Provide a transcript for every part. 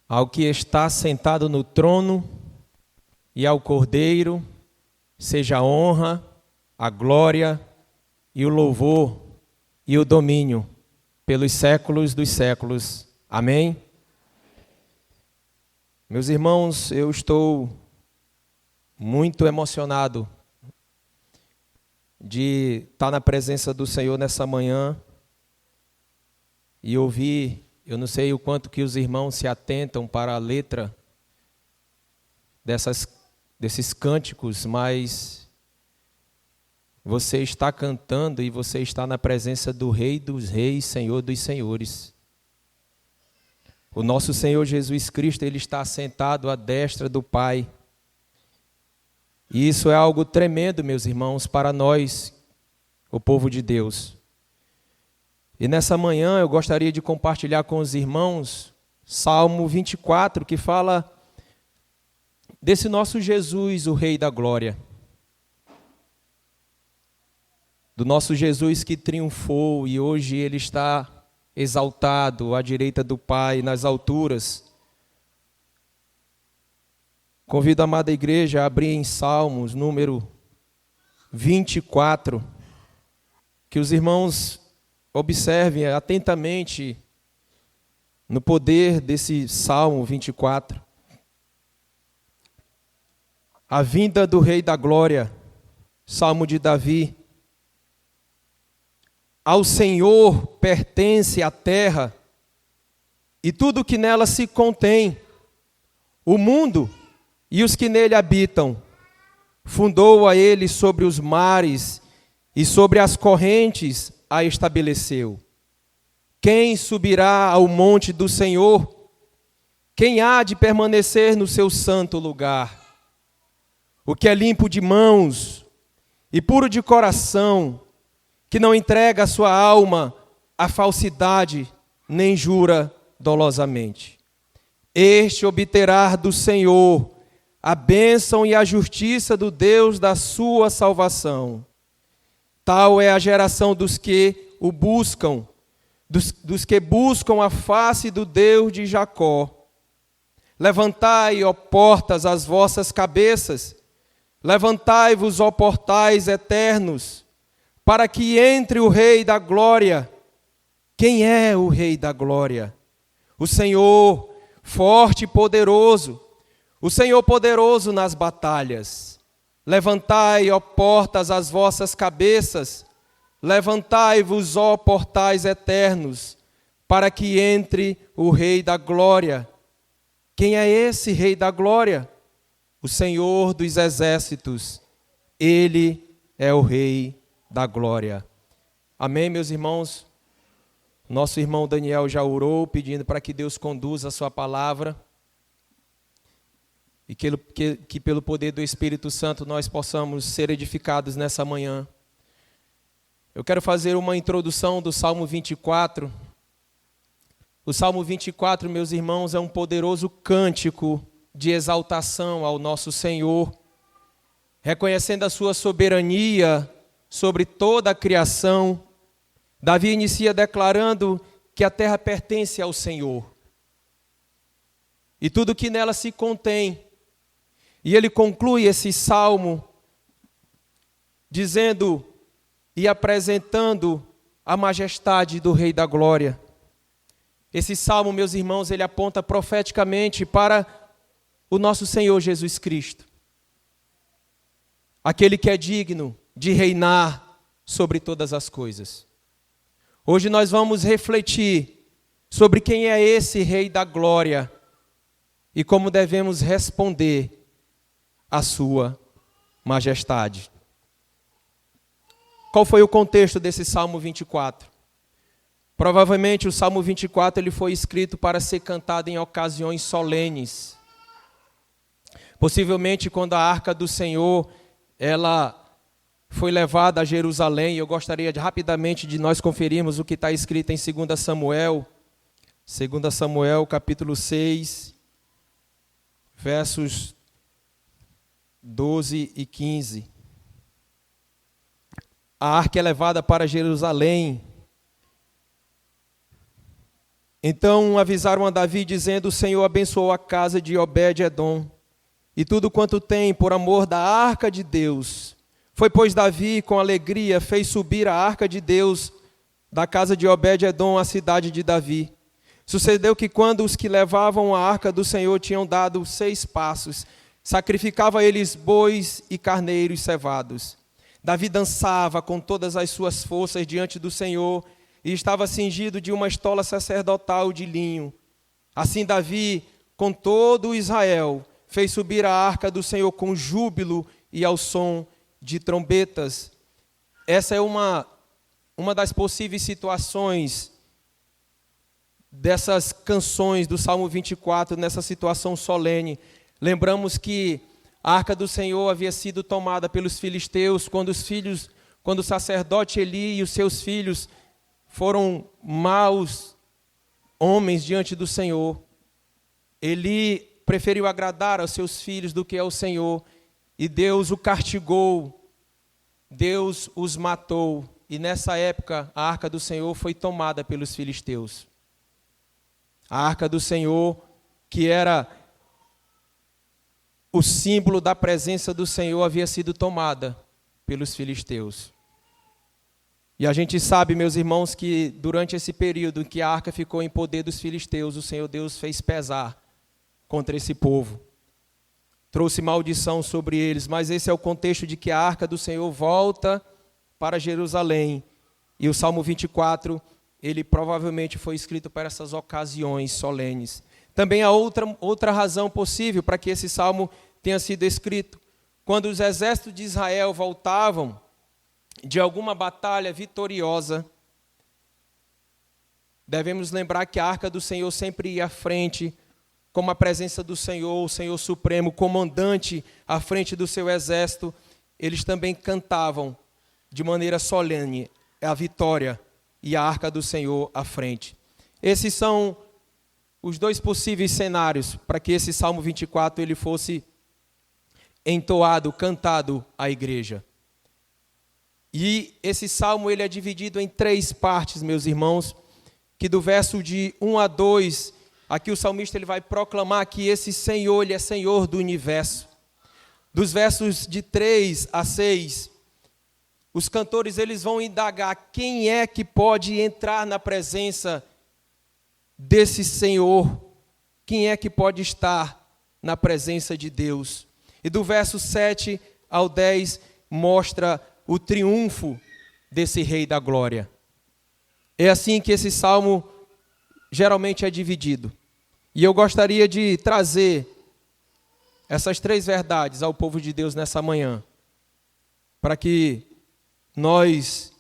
Ao que está sentado no trono e ao Cordeiro, seja a honra, a glória e o louvor e o domínio pelos séculos dos séculos. Amém? Meus irmãos, eu estou muito emocionado de estar na presença do Senhor nessa manhã e ouvir, eu não sei o quanto que os irmãos se atentam para a letra desses cânticos, mas você está cantando e você está na presença do Rei dos Reis, Senhor dos Senhores. O nosso Senhor Jesus Cristo, Ele está sentado à destra do Pai. E isso é algo tremendo, meus irmãos, para nós, o povo de Deus. E nessa manhã eu gostaria de compartilhar com os irmãos Salmo 24, que fala desse nosso Jesus, o Rei da Glória. Do nosso Jesus que triunfou e hoje Ele está exaltado à direita do Pai, nas alturas. Convido a amada igreja a abrir em Salmos, número 24, que os irmãos observem atentamente no poder desse Salmo 24. A vinda do Rei da Glória, Salmo de Davi. Ao Senhor pertence a terra e tudo que nela se contém, o mundo e os que nele habitam. Fundou a ele sobre os mares e sobre as correntes a estabeleceu. Quem subirá ao monte do Senhor? Quem há de permanecer no seu santo lugar? O que é limpo de mãos e puro de coração, que não entrega a sua alma à falsidade, nem jura dolosamente. Este obterá do Senhor a bênção e a justiça do Deus da sua salvação. Tal é a geração dos que o buscam, dos que buscam a face do Deus de Jacó. Levantai, ó portas, as vossas cabeças, levantai-vos, ó portais eternos, para que entre o Rei da Glória. Quem é o Rei da Glória? O Senhor, forte e poderoso, o Senhor poderoso nas batalhas. Levantai, ó portas, as vossas cabeças, levantai-vos, ó portais eternos, para que entre o Rei da Glória. Quem é esse Rei da Glória? O Senhor dos exércitos. Ele é o Rei da Glória. Amém, meus irmãos? Nosso irmão Daniel já orou, pedindo para que Deus conduza a sua palavra e que pelo poder do Espírito Santo nós possamos ser edificados nessa manhã. Eu quero fazer uma introdução do Salmo 24. O Salmo 24, meus irmãos, é um poderoso cântico de exaltação ao nosso Senhor, reconhecendo a sua soberania sobre toda a criação. Davi inicia declarando que a terra pertence ao Senhor e tudo que nela se contém. E ele conclui esse salmo dizendo e apresentando a majestade do Rei da Glória. Esse salmo, meus irmãos, ele aponta profeticamente para o nosso Senhor Jesus Cristo, aquele que é digno de reinar sobre todas as coisas. Hoje nós vamos refletir sobre quem é esse Rei da Glória e como devemos responder à sua majestade. Qual foi o contexto desse Salmo 24? Provavelmente o Salmo 24 ele foi escrito para ser cantado em ocasiões solenes. Possivelmente quando a Arca do Senhor ela foi levada a Jerusalém. Eu gostaria rapidamente de nós conferirmos o que está escrito em 2 Samuel. 2 Samuel, capítulo 6, versos 12 e 15. A arca é levada para Jerusalém. Então avisaram a Davi, dizendo: o Senhor abençoou a casa de Obed-edom, e tudo quanto tem, por amor da arca de Deus. Foi, pois, Davi, com alegria, fez subir a arca de Deus da casa de Obed-edom à cidade de Davi. Sucedeu que, quando os que levavam a arca do Senhor tinham dado 6 passos, sacrificava eles bois e carneiros cevados. Davi dançava com todas as suas forças diante do Senhor, e estava cingido de uma estola sacerdotal de linho. Assim Davi, com todo Israel, fez subir a arca do Senhor com júbilo e ao som de trombetas. Essa é uma das possíveis situações dessas canções do Salmo 24, nessa situação solene. Lembramos que a arca do Senhor havia sido tomada pelos filisteus quando o sacerdote Eli e os seus filhos foram maus homens diante do Senhor. Eli preferiu agradar aos seus filhos do que ao Senhor, e Deus o castigou, Deus os matou, e nessa época a arca do Senhor foi tomada pelos filisteus. A arca do Senhor, que era o símbolo da presença do Senhor, havia sido tomada pelos filisteus. E a gente sabe, meus irmãos, que durante esse período em que a arca ficou em poder dos filisteus, o Senhor Deus fez pesar contra esse povo. Trouxe maldição sobre eles, mas esse é o contexto de que a arca do Senhor volta para Jerusalém. E o Salmo 24, ele provavelmente foi escrito para essas ocasiões solenes. Também há outra razão possível para que esse salmo tenha sido escrito. Quando os exércitos de Israel voltavam de alguma batalha vitoriosa, devemos lembrar que a arca do Senhor sempre ia à frente, como a presença do Senhor, o Senhor Supremo, comandante à frente do seu exército. Eles também cantavam de maneira solene a vitória e a arca do Senhor à frente. Esses são os 2 possíveis cenários para que esse Salmo 24 ele fosse entoado, cantado à igreja. E esse salmo ele é dividido em 3 partes, meus irmãos, que do verso de 1 a 2, aqui o salmista ele vai proclamar que esse Senhor, ele é Senhor do universo. Dos versos de 3 a 6, os cantores eles vão indagar quem é que pode entrar na presença desse Senhor, quem é que pode estar na presença de Deus. E do verso 7 ao 10 mostra o triunfo desse Rei da Glória. É assim que esse salmo geralmente é dividido. E eu gostaria de trazer essas 3 verdades ao povo de Deus nessa manhã, para que nós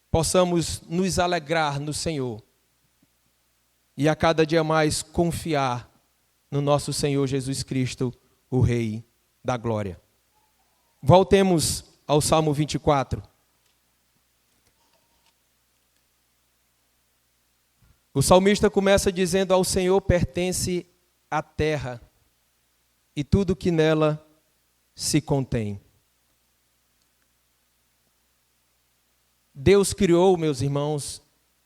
possamos nos alegrar no Senhor e a cada dia mais confiar no nosso Senhor Jesus Cristo, o Rei da Glória. Voltemos ao Salmo 24. O salmista começa dizendo: ao Senhor pertence a terra e tudo que nela se contém. Deus criou, meus irmãos,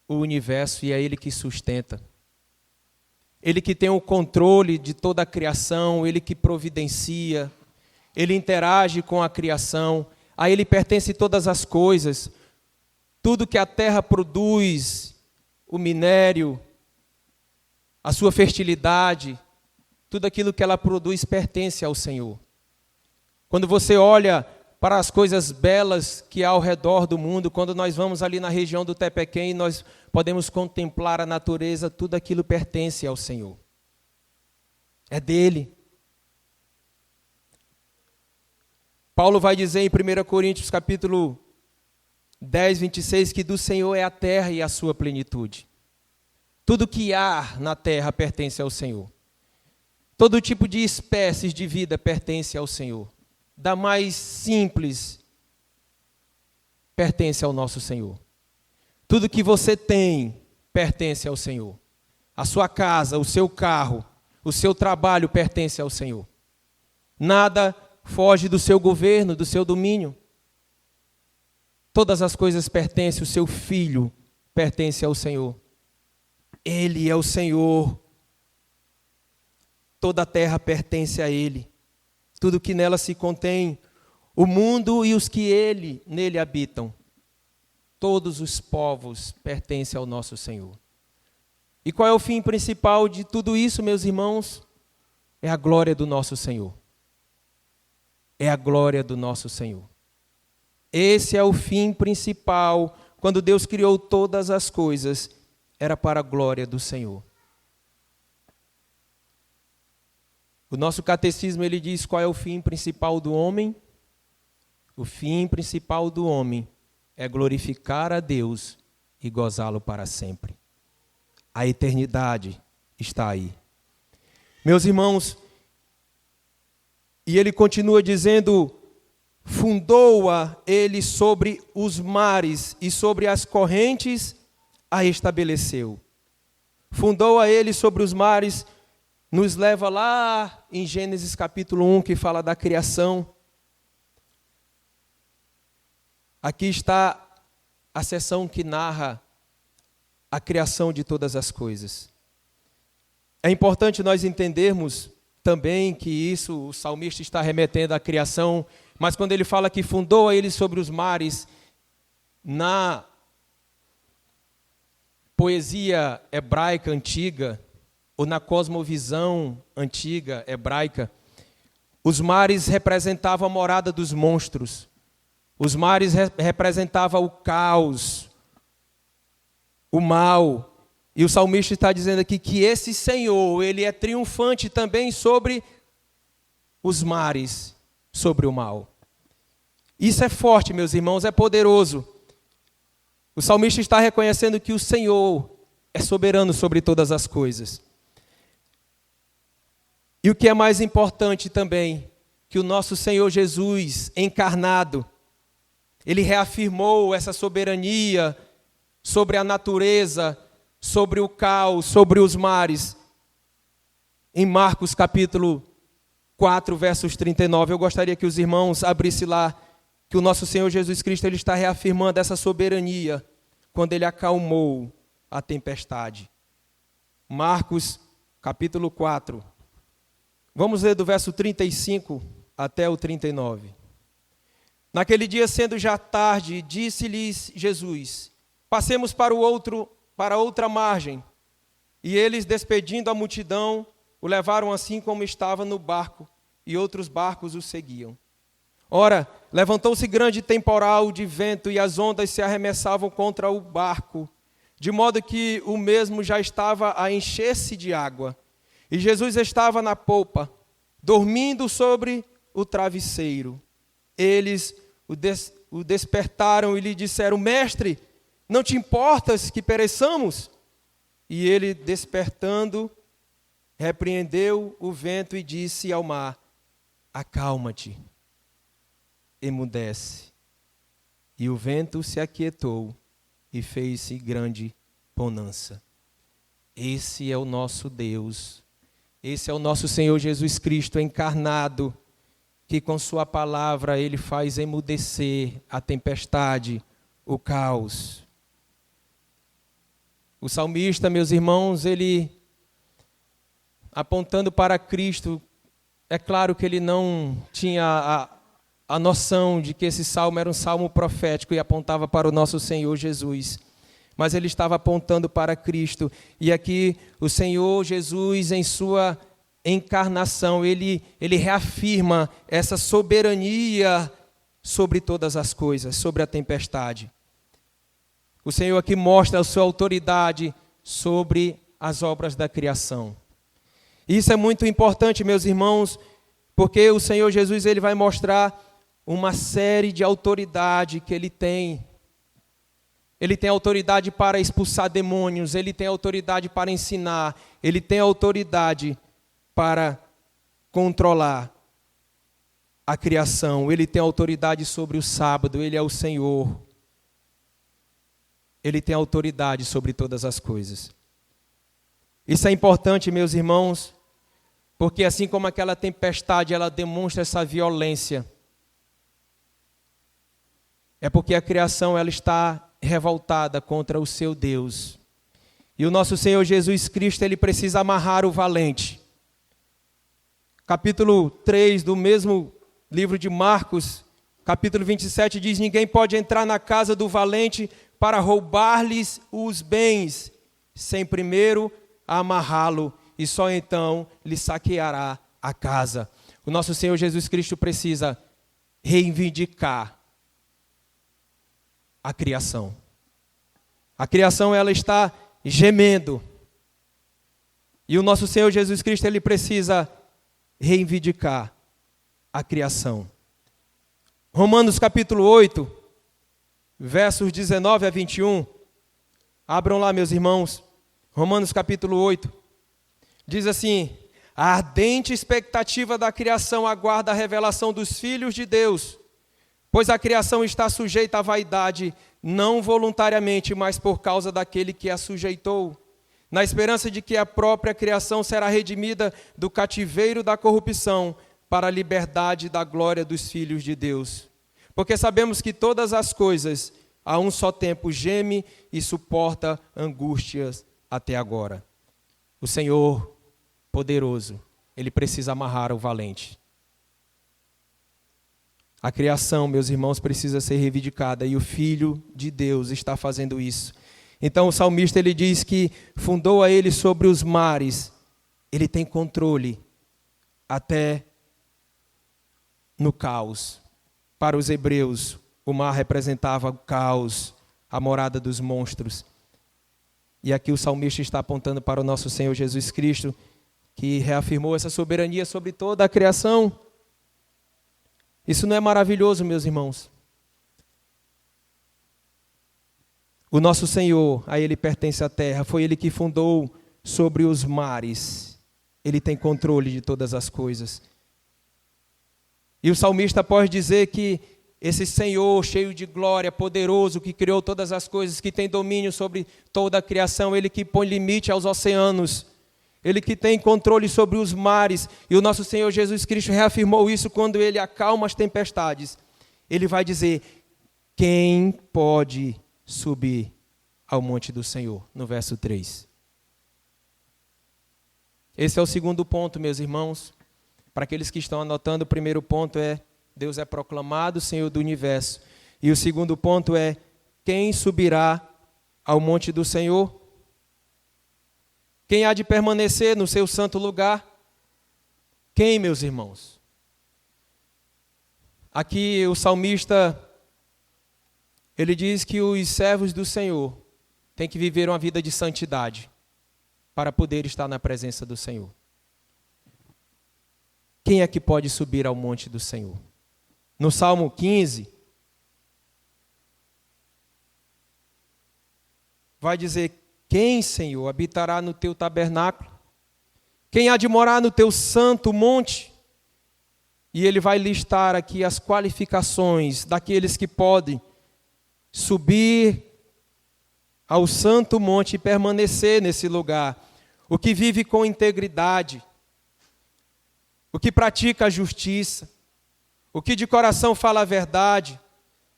o universo e é Ele que sustenta. Ele que tem o controle de toda a criação, Ele que providencia, Ele interage com a criação. A Ele pertence todas as coisas, tudo que a terra produz, o minério, a sua fertilidade, tudo aquilo que ela produz pertence ao Senhor. Quando você olha para as coisas belas que há ao redor do mundo, quando nós vamos ali na região do Tepequém, nós podemos contemplar a natureza, tudo aquilo pertence ao Senhor. É dele. Paulo vai dizer em 1 Coríntios capítulo 10, 26, que do Senhor é a terra e a sua plenitude. Tudo que há na terra pertence ao Senhor. Todo tipo de espécies de vida pertence ao Senhor. Da mais simples, pertence ao nosso Senhor. Tudo que você tem, pertence ao Senhor. A sua casa, o seu carro, o seu trabalho pertence ao Senhor. Nada foge do seu governo, do seu domínio. Todas as coisas pertencem, o seu filho pertence ao Senhor. Ele é o Senhor. Toda a terra pertence a Ele. Tudo que nela se contém, o mundo e os que nele habitam. Todos os povos pertencem ao nosso Senhor. E qual é o fim principal de tudo isso, meus irmãos? É a glória do nosso Senhor. É a glória do nosso Senhor. Esse é o fim principal. Quando Deus criou todas as coisas, era para a glória do Senhor. O nosso catecismo, ele diz qual é o fim principal do homem. O fim principal do homem é glorificar a Deus e gozá-lo para sempre. A eternidade está aí. Meus irmãos, e ele continua dizendo, fundou-a ele sobre os mares e sobre as correntes a estabeleceu. Fundou-a ele sobre os mares, nos leva lá em Gênesis capítulo 1, que fala da criação. Aqui está a seção que narra a criação de todas as coisas. É importante nós entendermos também que isso, o salmista está remetendo à criação, mas quando ele fala que fundou a ele sobre os mares, na poesia hebraica antiga, ou na cosmovisão antiga hebraica, os mares representavam a morada dos monstros. Os mares representavam o caos, o mal. E o salmista está dizendo aqui que esse Senhor, ele é triunfante também sobre os mares, sobre o mal. Isso é forte, meus irmãos, é poderoso. O salmista está reconhecendo que o Senhor é soberano sobre todas as coisas. E o que é mais importante também, que o nosso Senhor Jesus, encarnado, ele reafirmou essa soberania sobre a natureza, sobre o caos, sobre os mares. Em Marcos capítulo 4, versos 39, eu gostaria que os irmãos abrissem lá, que o nosso Senhor Jesus Cristo ele está reafirmando essa soberania quando ele acalmou a tempestade. Marcos capítulo 4. Vamos ler do verso 35 até o 39. Naquele dia, sendo já tarde, disse-lhes Jesus: passemos para outra margem. E eles, despedindo a multidão, o levaram assim como estava no barco, e outros barcos o seguiam. Ora, levantou-se grande temporal de vento, e as ondas se arremessavam contra o barco, de modo que o mesmo já estava a encher-se de água. E Jesus estava na polpa, dormindo sobre o travesseiro. Eles o despertaram e lhe disseram: Mestre, não te importas que pereçamos? E ele, despertando, repreendeu o vento e disse ao mar: acalma-te, emudece. E o vento se aquietou e fez-se grande bonança. Esse é o nosso Deus. Esse é o nosso Senhor Jesus Cristo encarnado, que com sua palavra ele faz emudecer a tempestade, o caos. O salmista, meus irmãos, ele apontando para Cristo, é claro que ele não tinha a noção de que esse salmo era um salmo profético e apontava para o nosso Senhor Jesus. Mas ele estava apontando para Cristo. E aqui o Senhor Jesus, em sua encarnação, ele reafirma essa soberania sobre todas as coisas, sobre a tempestade. O Senhor aqui mostra a sua autoridade sobre as obras da criação. Isso é muito importante, meus irmãos, porque o Senhor Jesus ele vai mostrar uma série de autoridade que ele tem. Ele tem autoridade para expulsar demônios, ele tem autoridade para ensinar, ele tem autoridade para controlar a criação, ele tem autoridade sobre o sábado, ele é o Senhor. Ele tem autoridade sobre todas as coisas. Isso é importante, meus irmãos, porque assim como aquela tempestade, ela demonstra essa violência. É porque a criação ela está revoltada contra o seu Deus. E o nosso Senhor Jesus Cristo, ele precisa amarrar o valente. Capítulo 3 do mesmo livro de Marcos, capítulo 27, diz: ninguém pode entrar na casa do valente para roubar-lhes os bens, sem primeiro amarrá-lo, e só então lhe saqueará a casa. O nosso Senhor Jesus Cristo precisa reivindicar a criação. A criação, ela está gemendo. E o nosso Senhor Jesus Cristo, ele precisa reivindicar a criação. Romanos capítulo 8, versos 19 a 21. Abram lá, meus irmãos. Romanos capítulo 8. Diz assim: a ardente expectativa da criação aguarda a revelação dos filhos de Deus, pois a criação está sujeita à vaidade, não voluntariamente, mas por causa daquele que a sujeitou, na esperança de que a própria criação será redimida do cativeiro da corrupção para a liberdade da glória dos filhos de Deus. Porque sabemos que todas as coisas a um só tempo geme e suporta angústias até agora. O Senhor poderoso, ele precisa amarrar o valente. A criação, meus irmãos, precisa ser reivindicada e o Filho de Deus está fazendo isso. Então o salmista, ele diz que fundou a ele sobre os mares. Ele tem controle até no caos. Para os hebreus, o mar representava o caos, a morada dos monstros. E aqui o salmista está apontando para o nosso Senhor Jesus Cristo, que reafirmou essa soberania sobre toda a criação. Isso não é maravilhoso, meus irmãos? O nosso Senhor, a Ele pertence a terra, foi Ele que fundou sobre os mares. Ele tem controle de todas as coisas. E o salmista pode dizer que esse Senhor cheio de glória, poderoso, que criou todas as coisas, que tem domínio sobre toda a criação, Ele que põe limite aos oceanos, Ele que tem controle sobre os mares, e o nosso Senhor Jesus Cristo reafirmou isso quando Ele acalma as tempestades. Ele vai dizer: quem pode subir ao monte do Senhor? No verso 3. Esse é o segundo ponto, meus irmãos. Para aqueles que estão anotando, o primeiro ponto é: Deus é proclamado Senhor do universo. E o segundo ponto é: quem subirá ao monte do Senhor? Quem há de permanecer no seu santo lugar? Quem, meus irmãos? Aqui o salmista, ele diz que os servos do Senhor têm que viver uma vida de santidade para poder estar na presença do Senhor. Quem é que pode subir ao monte do Senhor? No Salmo 15, vai dizer: quem, Senhor, habitará no teu tabernáculo? Quem há de morar no teu santo monte? E ele vai listar aqui as qualificações daqueles que podem subir ao santo monte e permanecer nesse lugar. O que vive com integridade, o que pratica a justiça, o que de coração fala a verdade,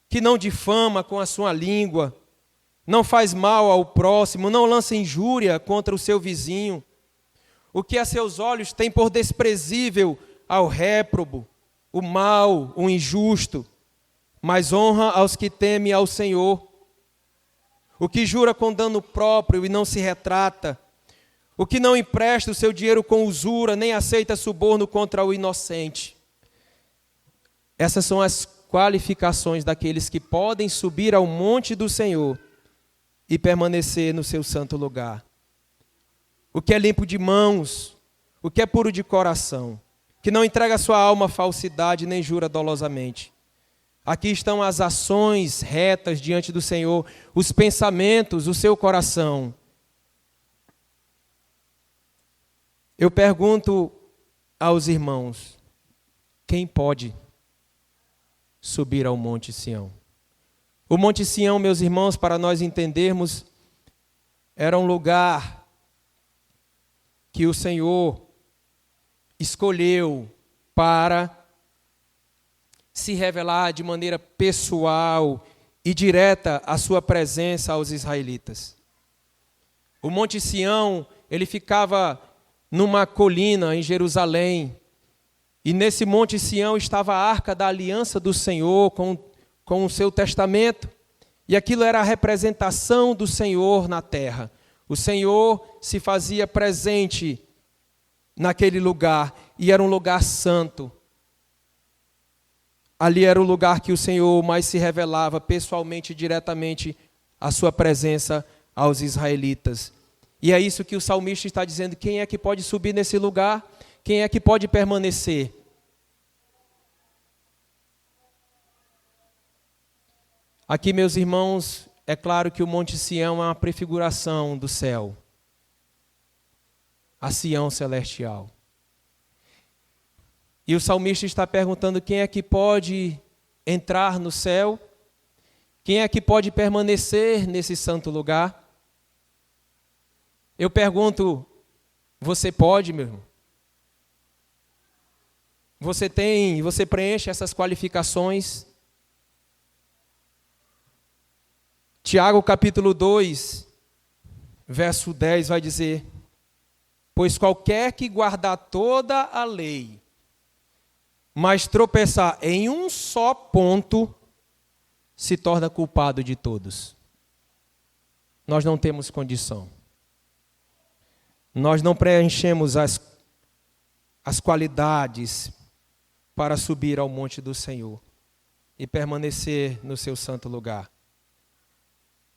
que não difama com a sua língua, não faz mal ao próximo, não lança injúria contra o seu vizinho, o que a seus olhos tem por desprezível ao réprobo, o mau, o injusto, mas honra aos que temem ao Senhor, o que jura com dano próprio e não se retrata, o que não empresta o seu dinheiro com usura, nem aceita suborno contra o inocente. Essas são as qualificações daqueles que podem subir ao monte do Senhor e permanecer no seu santo lugar. O que é limpo de mãos, o que é puro de coração, que não entrega sua alma à falsidade, nem jura dolosamente. Aqui estão as ações retas diante do Senhor, os pensamentos, o seu coração. Eu pergunto aos irmãos: quem pode subir ao Monte Sião? O Monte Sião, meus irmãos, para nós entendermos, era um lugar que o Senhor escolheu para se revelar de maneira pessoal e direta a sua presença aos israelitas. O Monte Sião, ele ficava numa colina em Jerusalém. E nesse Monte Sião estava a Arca da Aliança do Senhor com o seu testamento. E aquilo era a representação do Senhor na terra. O Senhor se fazia presente naquele lugar e era um lugar santo. Ali era o lugar que o Senhor mais se revelava pessoalmente, diretamente, a sua presença aos israelitas. E é isso que o salmista está dizendo: quem é que pode subir nesse lugar? Quem é que pode permanecer? Aqui, meus irmãos, é claro que o Monte Sião é uma prefiguração do céu, a Sião celestial. E o salmista está perguntando: quem é que pode entrar no céu? Quem é que pode permanecer nesse santo lugar? Eu pergunto: você pode, meu irmão? Você preenche essas qualificações? Tiago capítulo 2, verso 10 vai dizer: pois qualquer que guardar toda a lei, mas tropeçar em um só ponto, se torna culpado de todos. Nós não temos condição. Nós não preenchemos as qualidades para subir ao monte do Senhor e permanecer no seu santo lugar.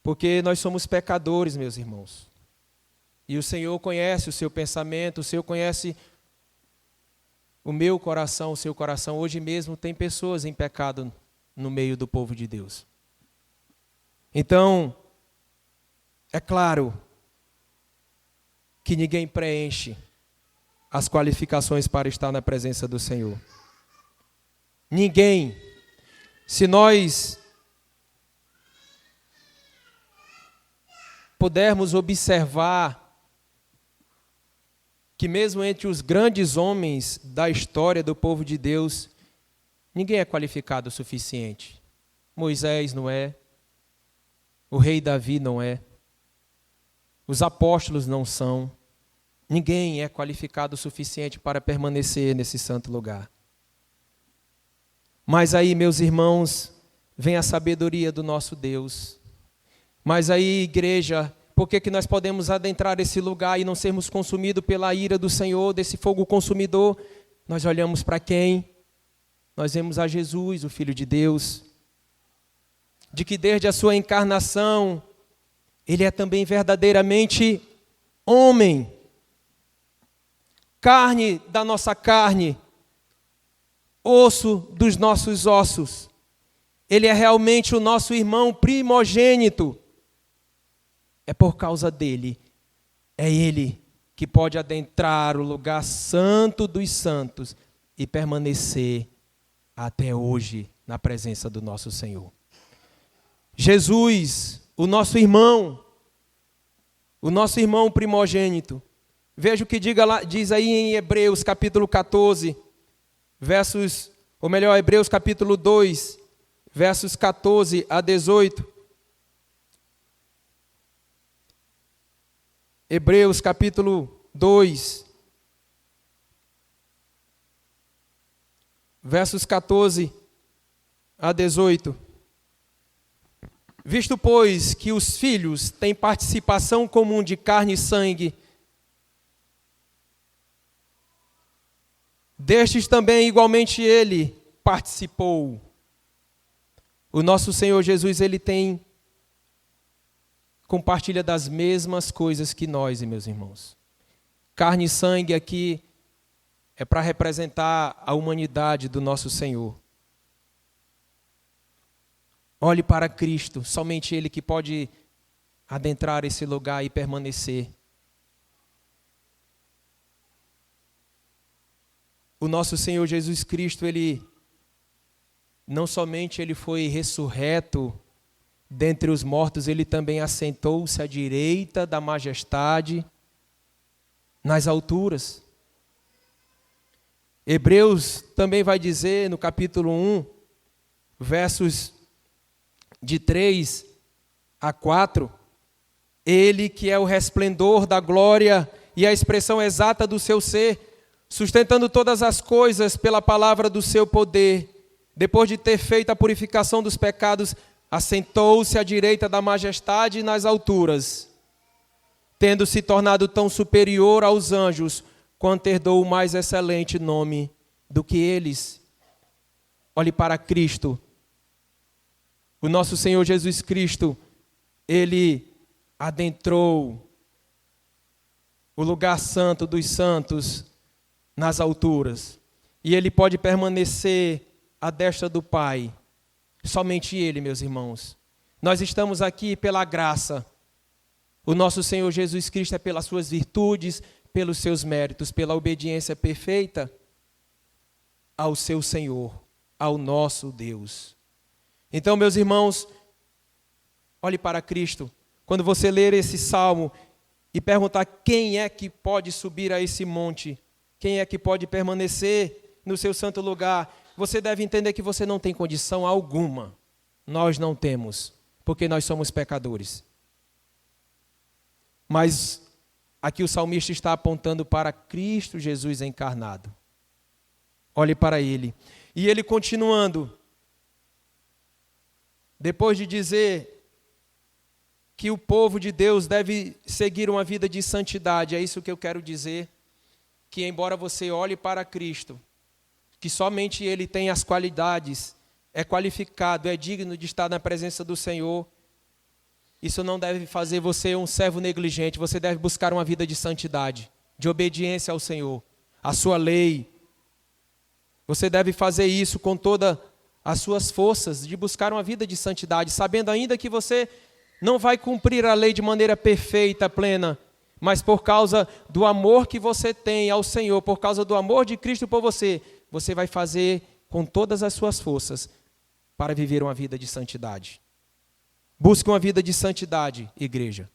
Porque nós somos pecadores, meus irmãos. E o Senhor conhece o seu pensamento, o Senhor conhece o meu coração, o seu coração. Hoje mesmo tem pessoas em pecado no meio do povo de Deus. Então, é claro que ninguém preenche as qualificações para estar na presença do Senhor. Ninguém. Se nós pudermos observar que mesmo entre os grandes homens da história do povo de Deus, ninguém é qualificado o suficiente. Moisés não é, o rei Davi não é, os apóstolos não são, ninguém é qualificado o suficiente para permanecer nesse santo lugar. Mas aí, meus irmãos, vem a sabedoria do nosso Deus. Mas aí, igreja, por que nós podemos adentrar esse lugar e não sermos consumidos pela ira do Senhor, desse fogo consumidor? Nós olhamos para quem? Nós vemos a Jesus, o Filho de Deus, de que desde a sua encarnação, Ele é também verdadeiramente homem, carne da nossa carne, osso dos nossos ossos. Ele é realmente o nosso irmão primogênito. É por causa dele, é ele que pode adentrar o lugar santo dos santos e permanecer até hoje na presença do nosso Senhor. Jesus, o nosso irmão primogênito. Veja o que diz aí em Hebreus capítulo 14, Hebreus capítulo 2, versos 14 a 18. Hebreus capítulo 2, versos 14 a 18. Visto, pois, que os filhos têm participação comum de carne e sangue, destes também igualmente ele participou. O nosso Senhor Jesus, ele compartilha das mesmas coisas que nós, meus irmãos. Carne e sangue aqui é para representar a humanidade do nosso Senhor. Olhe para Cristo, somente Ele que pode adentrar esse lugar e permanecer. O nosso Senhor Jesus Cristo, Ele não somente Ele foi ressurreto dentre os mortos, Ele também assentou-se à direita da majestade nas alturas. Hebreus também vai dizer no capítulo 1, versos de 3 a 4, Ele que é o resplendor da glória e a expressão exata do seu ser, sustentando todas as coisas pela palavra do seu poder, depois de ter feito a purificação dos pecados, assentou-se à direita da majestade nas alturas, tendo se tornado tão superior aos anjos, quanto herdou o mais excelente nome do que eles. Olhe para Cristo. O nosso Senhor Jesus Cristo, Ele adentrou o lugar santo dos santos nas alturas. E Ele pode permanecer à destra do Pai. Somente Ele, meus irmãos. Nós estamos aqui pela graça. O nosso Senhor Jesus Cristo é pelas suas virtudes, pelos seus méritos, pela obediência perfeita ao seu Senhor, ao nosso Deus. Então, meus irmãos, olhe para Cristo. Quando você ler esse salmo e perguntar quem é que pode subir a esse monte, quem é que pode permanecer no seu santo lugar, você deve entender que você não tem condição alguma. Nós não temos, porque nós somos pecadores. Mas aqui o salmista está apontando para Cristo Jesus encarnado. Olhe para Ele. E ele continuando, depois de dizer que o povo de Deus deve seguir uma vida de santidade, é isso que eu quero dizer, que embora você olhe para Cristo, que somente Ele tem as qualidades, é qualificado, é digno de estar na presença do Senhor, isso não deve fazer você um servo negligente. Você deve buscar uma vida de santidade, de obediência ao Senhor, à sua lei. Você deve fazer isso com todas as suas forças, de buscar uma vida de santidade, sabendo ainda que você não vai cumprir a lei de maneira perfeita, plena, mas por causa do amor que você tem ao Senhor, por causa do amor de Cristo por você, você vai fazer com todas as suas forças para viver uma vida de santidade. Busque uma vida de santidade, igreja.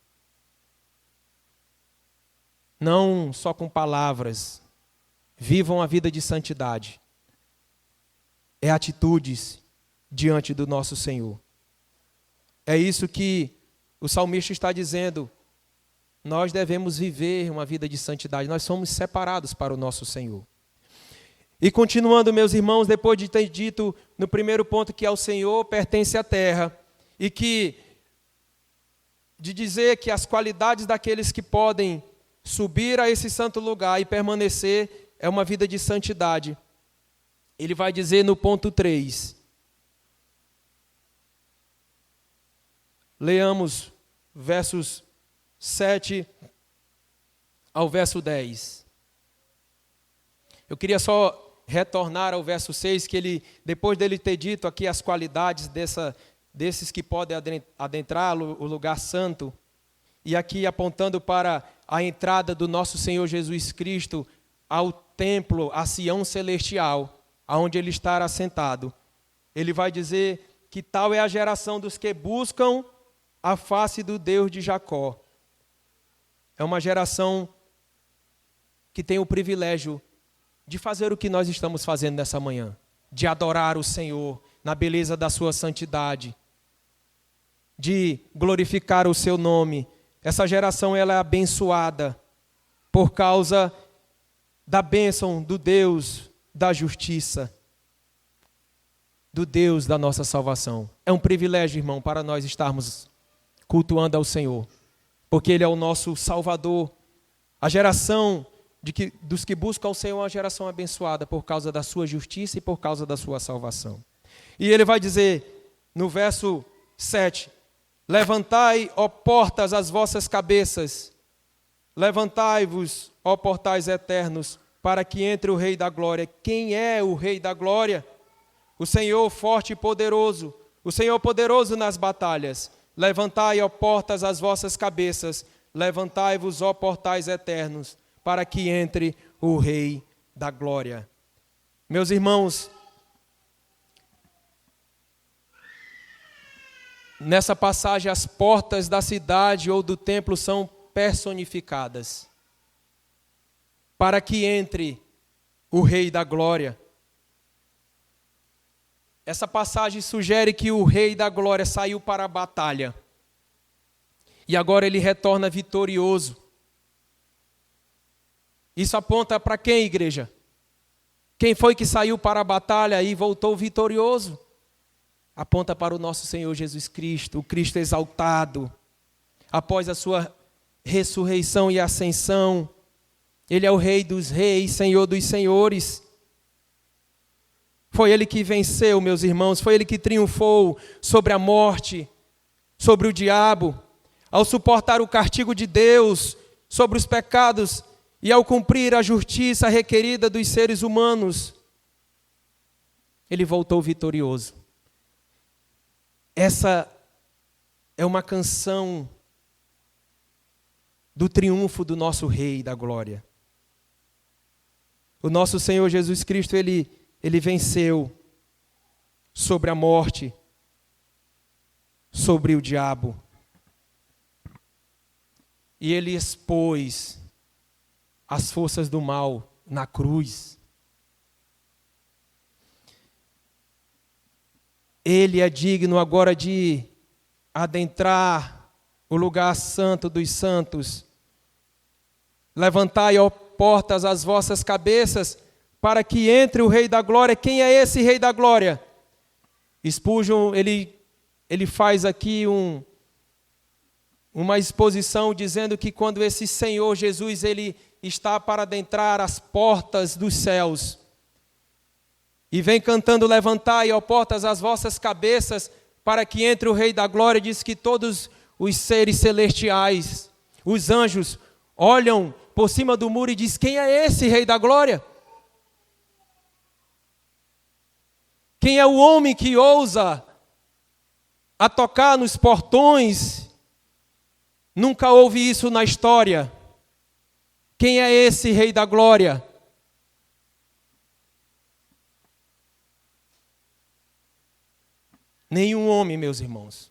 Não só com palavras. Vivam a vida de santidade. É atitudes diante do nosso Senhor. É isso que o salmista está dizendo. Nós devemos viver uma vida de santidade. Nós somos separados para o nosso Senhor. E continuando, meus irmãos, depois de ter dito no primeiro ponto que ao Senhor pertence a terra, e que, de dizer que as qualidades daqueles que podem subir a esse santo lugar e permanecer é uma vida de santidade. Ele vai dizer no ponto 3. Leamos versos 7 ao verso 10. Eu queria só retornar ao verso 6, que ele, depois dele ter dito aqui as qualidades desses que podem adentrar o lugar santo, e aqui apontando para a entrada do nosso Senhor Jesus Cristo ao templo, a Sião celestial, aonde Ele estará assentado. Ele vai dizer que tal é a geração dos que buscam a face do Deus de Jacó. É uma geração que tem o privilégio de fazer o que nós estamos fazendo nessa manhã, de adorar o Senhor na beleza da sua santidade, de glorificar o seu nome. Essa geração ela é abençoada por causa da bênção do Deus da justiça, do Deus da nossa salvação. É um privilégio, irmão, para nós estarmos cultuando ao Senhor, porque Ele é o nosso Salvador. A geração dos que buscam ao Senhor é uma geração abençoada por causa da sua justiça e por causa da sua salvação. E ele vai dizer no verso 7, levantai, ó portas, as vossas cabeças, levantai-vos, ó portais eternos, para que entre o Rei da Glória. Quem é o Rei da Glória? O Senhor forte e poderoso, o Senhor poderoso nas batalhas. Levantai, ó portas, as vossas cabeças, levantai-vos, ó portais eternos, para que entre o Rei da Glória. Meus irmãos, nessa passagem, as portas da cidade ou do templo são personificadas, para que entre o Rei da Glória. Essa passagem sugere que o Rei da Glória saiu para a batalha. e agora ele retorna vitorioso. Isso aponta para quem, igreja? Quem foi que saiu para a batalha e voltou vitorioso? Aponta para o nosso Senhor Jesus Cristo, o Cristo exaltado. Após a sua ressurreição e ascensão, Ele é o Rei dos reis, Senhor dos senhores. Foi Ele que venceu, meus irmãos, foi Ele que triunfou sobre a morte, sobre o diabo, ao suportar o castigo de Deus sobre os pecados e ao cumprir a justiça requerida dos seres humanos. Ele voltou vitorioso. Essa é uma canção do triunfo do nosso Rei da Glória. O nosso Senhor Jesus Cristo, Ele venceu sobre a morte, sobre o diabo. E Ele expôs as forças do mal na cruz. Ele é digno agora de adentrar o lugar santo dos santos. Levantai, ó portas, as vossas cabeças, para que entre o Rei da Glória. Quem é esse Rei da Glória? Spurgeon, ele faz aqui uma exposição dizendo que quando esse Senhor Jesus, ele está para adentrar as portas dos céus, e vem cantando: levantai, ó portas, as vossas cabeças, para que entre o Rei da Glória. Diz que todos os seres celestiais, os anjos, olham por cima do muro e diz: quem é esse Rei da Glória? Quem é o homem que ousa a tocar nos portões? Nunca houve isso na história. Quem é esse Rei da Glória? Nenhum homem, meus irmãos,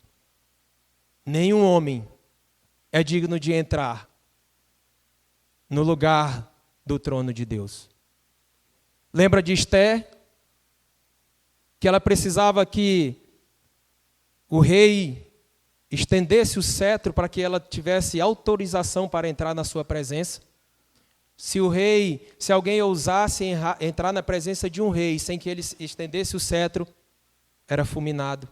nenhum homem é digno de entrar no lugar do trono de Deus. Lembra de Esté? Que ela precisava que o rei estendesse o cetro para que ela tivesse autorização para entrar na sua presença. Se alguém ousasse entrar na presença de um rei sem que ele estendesse o cetro, era fulminado.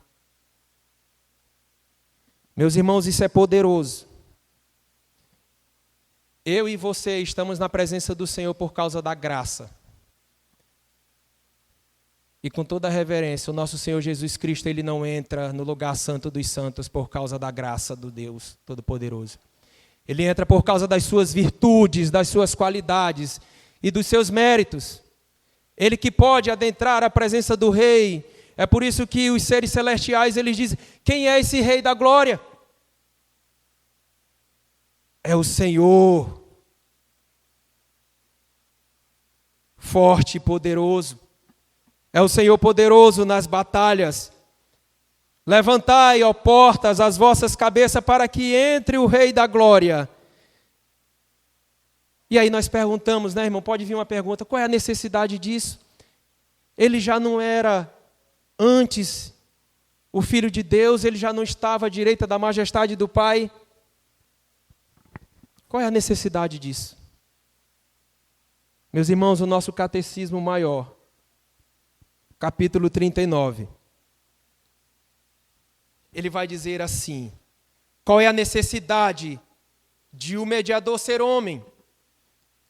Meus irmãos, isso é poderoso. Eu e você estamos na presença do Senhor por causa da graça. E com toda a reverência, o nosso Senhor Jesus Cristo, Ele não entra no lugar santo dos santos por causa da graça do Deus Todo-Poderoso. Ele entra por causa das suas virtudes, das suas qualidades e dos seus méritos. Ele que pode adentrar a presença do Rei. É por isso que os seres celestiais, eles dizem: quem é esse Rei da Glória? É o Senhor, forte e poderoso. É o Senhor poderoso nas batalhas. Levantai, ó portas, as vossas cabeças, para que entre o Rei da Glória. E aí nós perguntamos, né, irmão? Pode vir uma pergunta: qual é a necessidade disso? Ele já não era antes o Filho de Deus, ele já não estava à direita da majestade do Pai. Qual é a necessidade disso? Meus irmãos, o nosso catecismo maior, capítulo 39, ele vai dizer assim: qual é a necessidade de o mediador ser homem?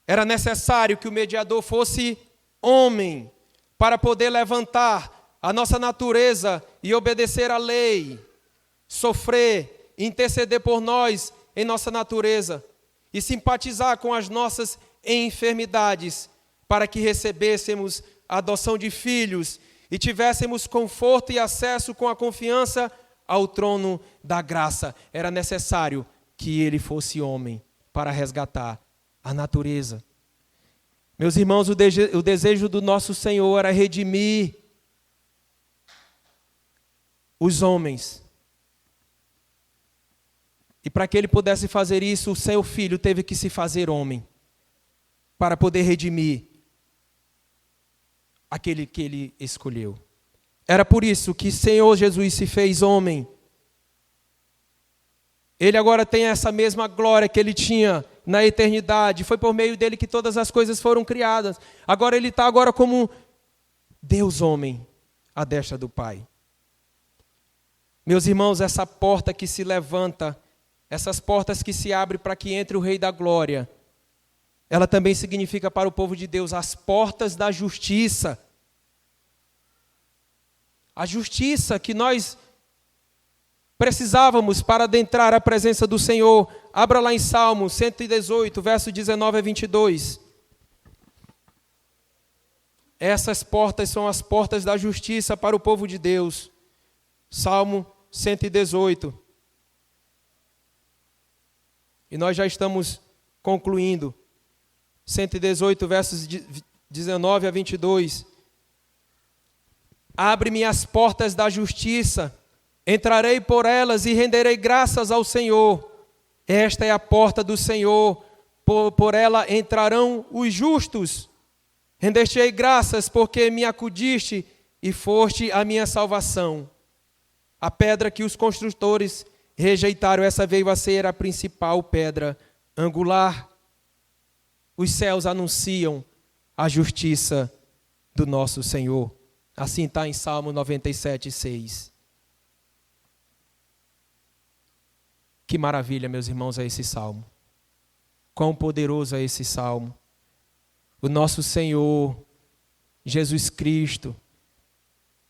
Era necessário que o mediador fosse homem para poder levantar a nossa natureza e obedecer à lei, sofrer, interceder por nós em nossa natureza e simpatizar com as nossas enfermidades, para que recebêssemos a adoção de filhos e tivéssemos conforto e acesso com a confiança ao trono da graça. Era necessário que ele fosse homem para resgatar a natureza. Meus irmãos, o desejo do nosso Senhor era redimir os homens. E para que ele pudesse fazer isso, o seu filho teve que se fazer homem para poder redimir aquele que ele escolheu. Era por isso que o Senhor Jesus se fez homem. Ele agora tem essa mesma glória que ele tinha na eternidade. Foi por meio dele que todas as coisas foram criadas. Agora ele está agora como Deus homem, à destra do Pai. Meus irmãos, essa porta que se levanta, essas portas que se abrem para que entre o Rei da Glória, ela também significa para o povo de Deus as portas da justiça. A justiça que nós precisávamos para adentrar a presença do Senhor. Abra lá em Salmo 118, verso 19 a 22. Essas portas são as portas da justiça para o povo de Deus. Salmo 118. E nós já estamos concluindo. 118, versos 19 a 22. Abre-me as portas da justiça, entrarei por elas e renderei graças ao Senhor. Esta é a porta do Senhor, por ela entrarão os justos. Rendeste-ei graças porque me acudiste e foste a minha salvação. A pedra que os construtores rejeitaram, essa veio a ser a principal pedra angular. Os céus anunciam a justiça do nosso Senhor. Assim está em Salmo 97, 6. Que maravilha, meus irmãos, é esse salmo. Quão poderoso é esse salmo. O nosso Senhor, Jesus Cristo,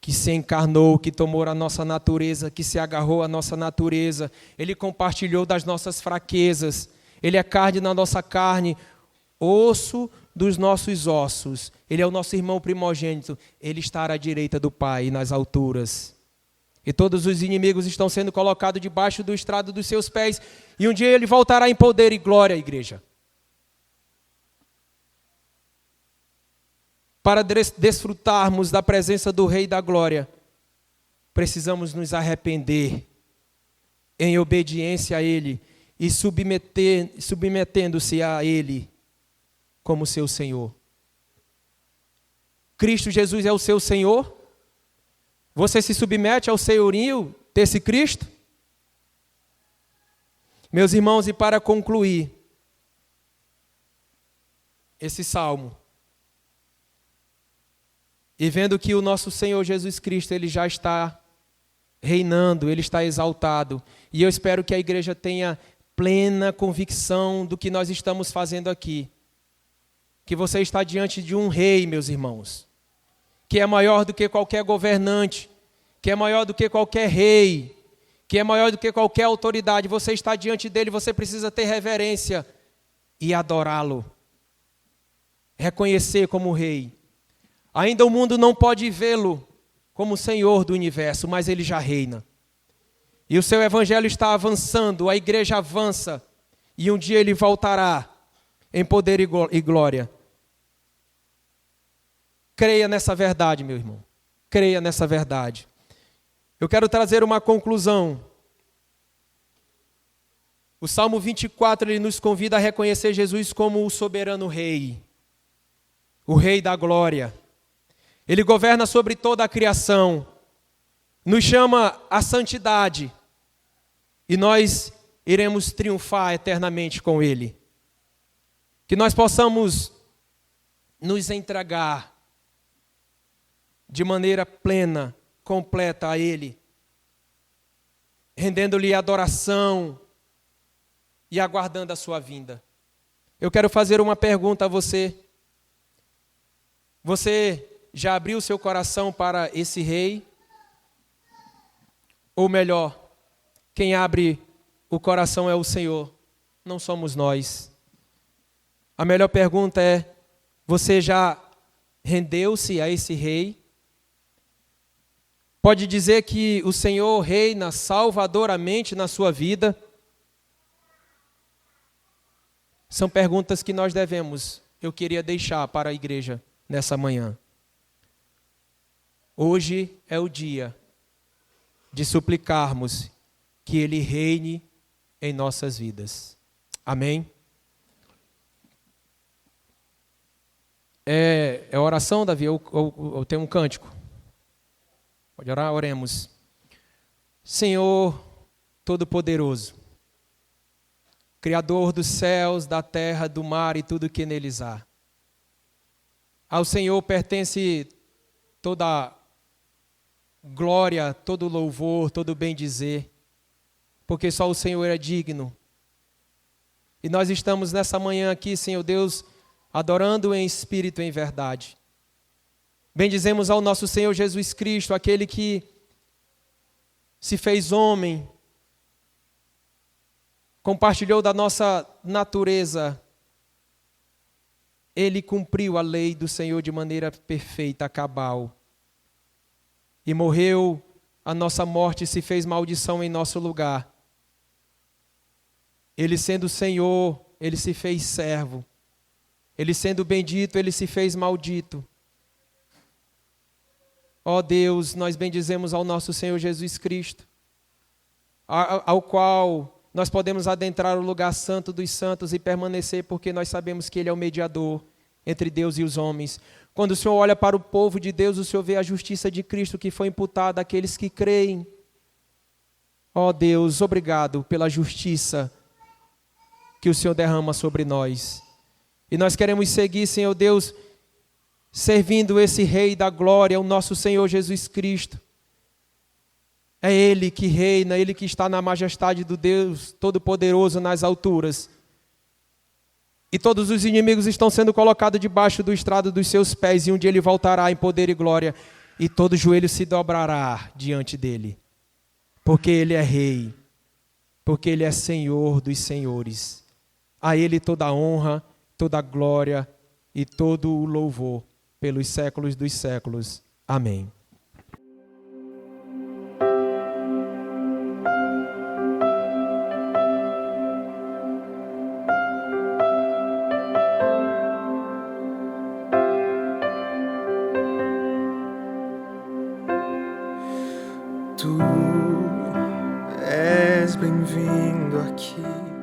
que se encarnou, que tomou a nossa natureza, que se agarrou à nossa natureza. Ele compartilhou das nossas fraquezas. Ele é carne na nossa carne, osso dos nossos ossos. Ele é o nosso irmão primogênito. Ele está à direita do Pai, nas alturas. E todos os inimigos estão sendo colocados debaixo do estrado dos seus pés. E um dia ele voltará em poder e glória, igreja. Para desfrutarmos da presença do Rei da Glória, precisamos nos arrepender em obediência a Ele e submetendo-se a Ele como seu Senhor. Cristo Jesus é o seu Senhor? Você se submete ao senhorio desse Cristo? Meus irmãos, e para concluir esse salmo, e vendo que o nosso Senhor Jesus Cristo, Ele já está reinando, Ele está exaltado, e eu espero que a igreja tenha plena convicção do que nós estamos fazendo aqui, que você está diante de um rei, meus irmãos, que é maior do que qualquer governante, que é maior do que qualquer rei, que é maior do que qualquer autoridade. Você está diante dele, você precisa ter reverência e adorá-lo, reconhecer como rei. Ainda o mundo não pode vê-lo como Senhor do universo, mas ele já reina. E o seu evangelho está avançando, a igreja avança, e um dia ele voltará em poder e glória. Creia nessa verdade, meu irmão. Creia nessa verdade. Eu quero trazer uma conclusão. O Salmo 24, ele nos convida a reconhecer Jesus como o soberano rei, o Rei da glória. Ele governa sobre toda a criação, nos chama à santidade, e nós iremos triunfar eternamente com Ele. Que nós possamos nos entregar de maneira plena, completa a Ele, rendendo-lhe adoração e aguardando a sua vinda. Eu quero fazer uma pergunta a você. Você já abriu seu coração para esse rei? Ou melhor, quem abre o coração é o Senhor, não somos nós. A melhor pergunta é: você já rendeu-se a esse rei? Pode dizer que o Senhor reina salvadoramente na sua vida? São perguntas que nós eu queria deixar para a igreja nessa manhã. Hoje é o dia de suplicarmos que Ele reine em nossas vidas. Amém? É oração, Davi? Ou tem um cântico? Pode orar? Oremos. Senhor Todo-Poderoso, Criador dos céus, da terra, do mar e tudo que neles há. Ao Senhor pertence toda glória, todo louvor, todo bem-dizer, porque só o Senhor é digno. E nós estamos nessa manhã aqui, Senhor Deus, adorando em espírito e em verdade. Bendizemos ao nosso Senhor Jesus Cristo, aquele que se fez homem, compartilhou da nossa natureza. Ele cumpriu a lei do Senhor de maneira perfeita, cabal. E morreu a nossa morte, se fez maldição em nosso lugar. Ele sendo Senhor, ele se fez servo. Ele sendo bendito, ele se fez maldito. Ó Deus, nós bendizemos ao nosso Senhor Jesus Cristo, ao qual nós podemos adentrar o lugar santo dos santos e permanecer, porque nós sabemos que Ele é o mediador entre Deus e os homens. Quando o Senhor olha para o povo de Deus, o Senhor vê a justiça de Cristo que foi imputada àqueles que creem. Ó Deus, obrigado pela justiça que o Senhor derrama sobre nós. E nós queremos seguir, Senhor Deus, servindo esse Rei da Glória, o nosso Senhor Jesus Cristo. É Ele que reina, Ele que está na majestade do Deus Todo-Poderoso nas alturas. E todos os inimigos estão sendo colocados debaixo do estrado dos seus pés, e um dia Ele voltará em poder e glória, e todo joelho se dobrará diante dEle. Porque Ele é Rei, porque Ele é Senhor dos senhores. A Ele toda a honra, toda a glória e todo o louvor pelos séculos dos séculos. Amém. Tu és bem-vindo aqui.